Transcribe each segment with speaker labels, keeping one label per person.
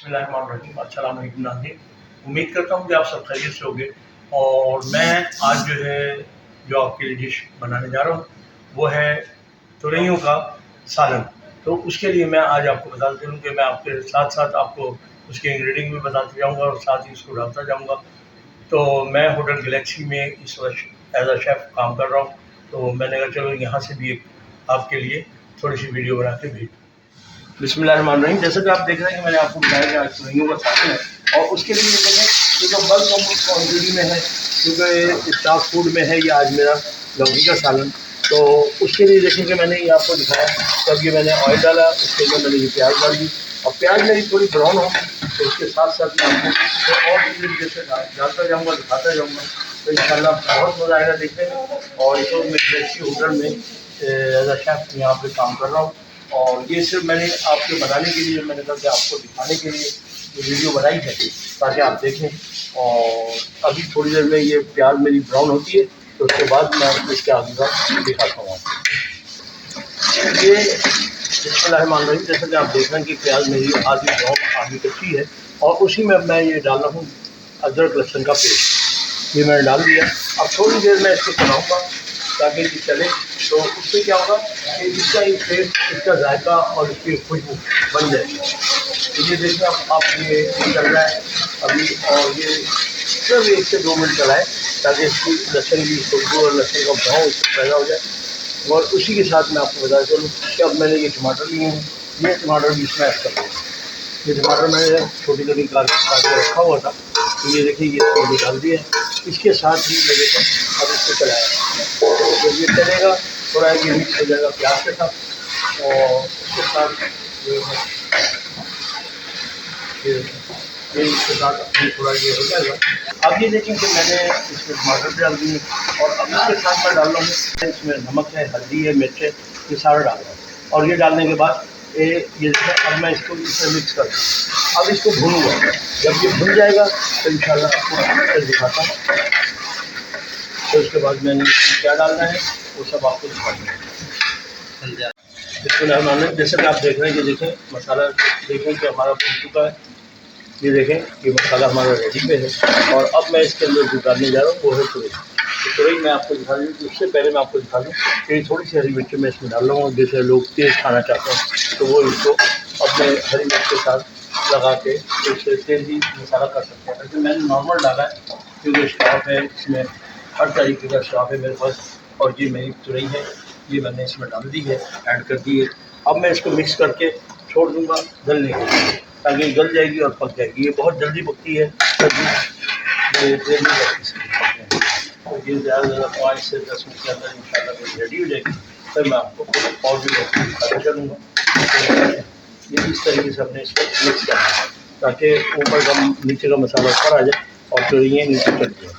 Speaker 1: बिस्मिल्लाहिर्रहमानिर्रहीम। अस्सलाम वालेकुम नाज़रीन, उम्मीद करता हूँ कि आप सब खैरियत से होंगे। और मैं आज जो है जो आपके लिए डिश बनाने जा रहा हूँ वो है तुरइयों का सालन। तो उसके लिए मैं आज आपको बताता चलूँ कि मैं आपके साथ साथ आपको उसके इंग्रेडिएंट भी बताते जाऊँगा और साथ ही उसको डालता जाऊँगा। तो मैं होटल गैलेक्सी में इस वक्त एज अ शेफ़ काम कर रहा हूँ, तो मैंने कहा चलो यहाँ से भी एक आपके लिए थोड़ी सी वीडियो बना के भेज। बिस्मिल्लाहिर्रहमानिर्रहीम। जैसा कि आप देख रहे हैं कि मैंने आपको बताया कि आज तुरइयों का सालन है और उसके लिए देखें क्योंकि बल्क क्वान्टिटी में है, क्योंकि स्टाफ फूड में है ये आज मेरा लौकी का सालन। तो उसके लिए देखें कि मैंने ये आपको दिखाया, तब ये मैंने ऑयल डाला, उसके लिए मैंने ये प्याज डाल दी और प्याज मेरी थोड़ी ब्राउन हो तो उसके साथ साथ मैं आपको और चीज़ें जैसे डालता जाऊँगा, दिखाता जाऊँगा। तो इंशाल्लाह बहुत मज़ा आएगा देखने में। और इस वक्त मैं गैलेक्सी होटल में एज अ शेफ़ यहाँ पे काम कर रहा हूँ और ये सिर्फ मैंने आपके बनाने के लिए, मैंने कहा कि आपको दिखाने के लिए ये वीडियो बनाई है ताकि आप देखें। और अभी थोड़ी देर में ये प्याज मेरी ब्राउन होती है तो उसके बाद मैं इसके आगे का दिखाता हूँ आपको। ये बिस्मिल्लाहिर्रहमानिर्रहीम, जैसा कि आप देख रहे हैं कि प्याज मेरी आधी ब्राउन आधी कच्ची है और उसी में मैं ये डाल रहा हूँ अदरक लहसुन का पेस्ट। ये मैंने डाल दिया। अब थोड़ी देर में इसको चलाऊँगा ताकि ये चले, तो उससे क्या होगा कि इसका एक टेस्ट, इसका जायका और इसकी खुशबू बन जाएगी। तो ये देखिए आप ये चल रहा है अभी और ये सिर्फ 1 से 2 मिनट चलाएँ ताकि इसकी लहसुन की खुशबू और लहसुन का भाव इसमें पैदा हो जाए। और उसी के साथ मैं आपको बता चलूँ कि अब मैंने ये टमाटर लिए हैं, ये टमाटर भी स्मैश कर दूँ। ये टमाटर मैंने छोटी छोटी काट के रखा हुआ था, तो ये देखिए ये मैंने डाल दिया है। इसके साथ ही ये देखें अब इसको चलाएँ, जब ये चलेगा थोड़ा ये मिक्स हो जाएगा प्याज के साथ और उसके साथ ये इसके साथ अपनी थोड़ा ये हो जाएगा। अब ये देखें कि मैंने इसमें टमाटर डाल दिए और अब इसके साथ मैं डाल रहा हूँ, इसमें नमक है, हल्दी है, मिर्च है, ये सारा डाल रहा हूँ। और ये डालने के बाद ये देखें अब मैं इसको इसमें मिक्स कर दूँ। अब इसको भूनूँगा, जब ये भुन जाएगा तो इंशाल्लाह आपको दिखाता हूँ। तो उसके बाद मैंने क्या डालना है वो सब आपको दिखा दूँगा। बिस्मिल्लाहिर्रहमानिर्रहीम, जैसे कि आप देख रहे हैं कि देखें मसाला देखें कि हमारा भुन चुका है। ये देखें ये मसाला हमारा रेडी पे है और अब मैं इसके अंदर जो डालने जा रहा हूँ वो है तुरई। तो तुरई मैं आपको दिखा दूँ, उससे पहले मैं आपको दिखा दूँ कि थोड़ी सी हरी मिर्च मैं इसमें डाल रहा हूँ। जैसे लोग तेज़ खाना चाहते हैं तो वो इसको अपने हरी मिर्च के साथ लगा के इससे तेज़ ही मसाला कर सकते हैं। लेकिन मैंने नॉर्मल डाला है क्योंकि स्टॉक है, इसमें हर तरीके का स्टॉक है मेरे पास। और ये मेरी तुरई है, ये मैंने इसमें डाल दी है, ऐड कर दी है। अब मैं इसको मिक्स करके छोड़ दूँगा गलने के लिए ताकि गल जाएगी और पक जाएगी। ये बहुत जल्दी पकती है सब्ज़ी, ये देर नहीं लगती। तो ये ज़्यादा से ज़्यादा 5 से 10 मिनट के अंदर इंशाल्लाह रेडी हो जाएगी। फिर मैं आपको और भी रेसिपी दिखाता चलूँगा। ये इस तरीके से हमने इसको मिक्स करना है ताकि ऊपर का नीचे का मसाला ऊपर आ जाए और तो ये नीचे चल जाए।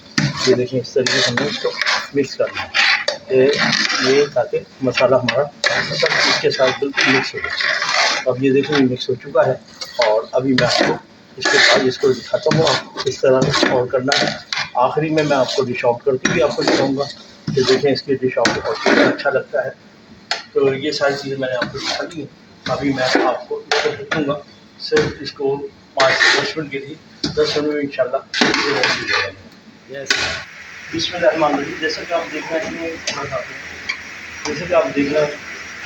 Speaker 1: ये देखें इस तरीके से हमने इसको मिक्स करना है ये ताकि मसाला हमारा मतलब इसके साथ बिल्कुल मिक्स हो जाए। अब ये देखें मिक्स हो चुका है और अभी मैं आपको इसके बाद इसको दिखाता हूँ आपको किस तरह से ऑन करना है। आखिरी में मैं आपको डिश आउट करके भी आपको दिखाऊँगा कि देखें इसकी डिश आउट बहुत अच्छा लगता है। तो ये सारी चीज़ें मैंने आपको दिखा दी हैं। अभी मैं आपको इसको ढकूँगा सिर्फ इसको 5 से 10 मिनट के लिए। 10 मिनट में इंशाल्लाह ये रेडी हो जाएगा। यस, बिस्मिल्लाहिर्रहमानिर्रहीम। जैसा कि आप देख रहे हैं जैसे कि आप देख रहे हैं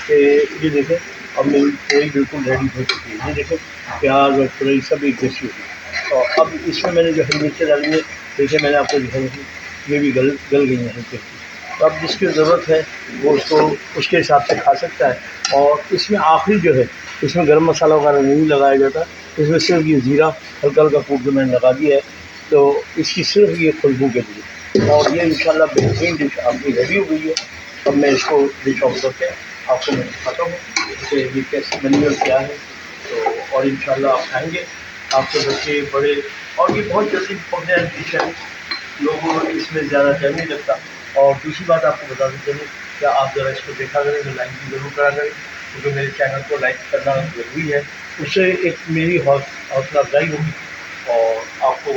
Speaker 1: कि ये देखें अब मेरी तुरई बिल्कुल रेडी हो चुकी है। ये देखें प्याज और तुरई सब एक जैसी होगी। और अब इसमें मैंने जो हरी मिर्चें डाली है देखिए मैंने आपको दिखाई थी ये भी गल गई हैं हल्की। तो अब जिसकी ज़रूरत है वो उसको उसके हिसाब से खा सकता है। और इसमें आखिरी जो है इसमें गरम मसाला वगैरह नहीं लगाया जाता, इसमें सिर्फ ये ज़ीरा हल्का हल्का कूट के मैंने लगा दिया है, तो इसकी सिर्फ ये खुशबू के लिए। और ये इंशाल्लाह बेहतरीन डिश आपकी रेडी हो गई है। अब मैं इसको डिश आउट करके आपको मैं दिखाता हूँ कि ये कैसे बनी और क्या है। तो और इंशाल्लाह आप खाएँगे, आपके बच्चे बड़े, और ये बहुत जल्दी पक जाए डिश है, लोगों को इसमें ज़्यादा टाइम नहीं लगता। और दूसरी बात आपको बता देते हैं क्या आप ज़रा इसको देखा करें तो लाइक भी ज़रूर करा करें क्योंकि मेरे चैनल को लाइक करना ज़रूरी है। उससे एक मेरी हौसला अफजाई होगी और आपको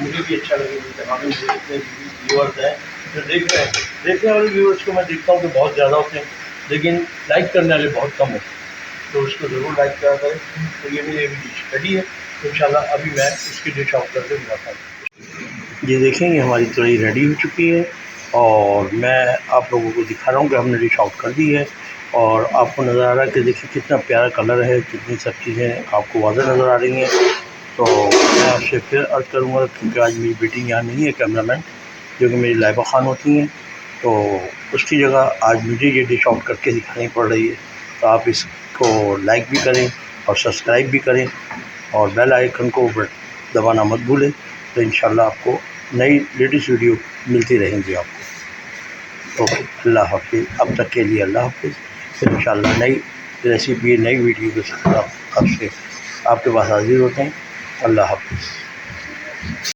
Speaker 1: मुझे भी अच्छा लगेगा कि हमें जितने व्यूअर्स हैं जो देख रहे हैं, देखने वाले व्यूअर्स को मैं देखता हूँ कि बहुत ज़्यादा होते हैं लेकिन लाइक करने वाले बहुत कम होते हैं। तो उसको ज़रूर लाइक किया करें। तो ये मेरी अभी डिश रेडी है, तो इंशाल्लाह अभी मैं इसकी डिश आउट करके दिखाता हूँ। ये देखेंगे हमारी कढ़ी रेडी हो चुकी है और मैं आप लोगों को दिखा रहा हूँ कि हमने डिश आउट कर दी है। और आपको नज़र आ रहा है कि देखिए कितना प्यारा कलर है, कितनी सब चीज़ें आपको वाज़ेह नज़र आ रही हैं। तो मैं आपसे फिर अर्ज़ करूँगा, क्योंकि आज मेरी बेटी यहाँ नहीं है कैमरामैन, जो कि मेरी लाइबा ख़ान होती हैं, तो उसकी जगह आज मुझे ये डिश आउट करके दिखानी पड़ रही है। तो आप इसको लाइक भी करें और सब्सक्राइब भी करें और बेल आइकन को दबाना मत भूलें। तो इंशाल्लाह आपको नई लेटेस्ट वीडियो मिलती रहेंगी आपको। ओके, अल्लाह हाफ़िज़। अब तक के लिए अल्लाह हाफ़िज़। फिर इंशाल्लाह नई रेसिपी, नई वीडियो के साथ आपसे आपके पास हाज़िर होते हैं। अल्लाह हाफ़िज़।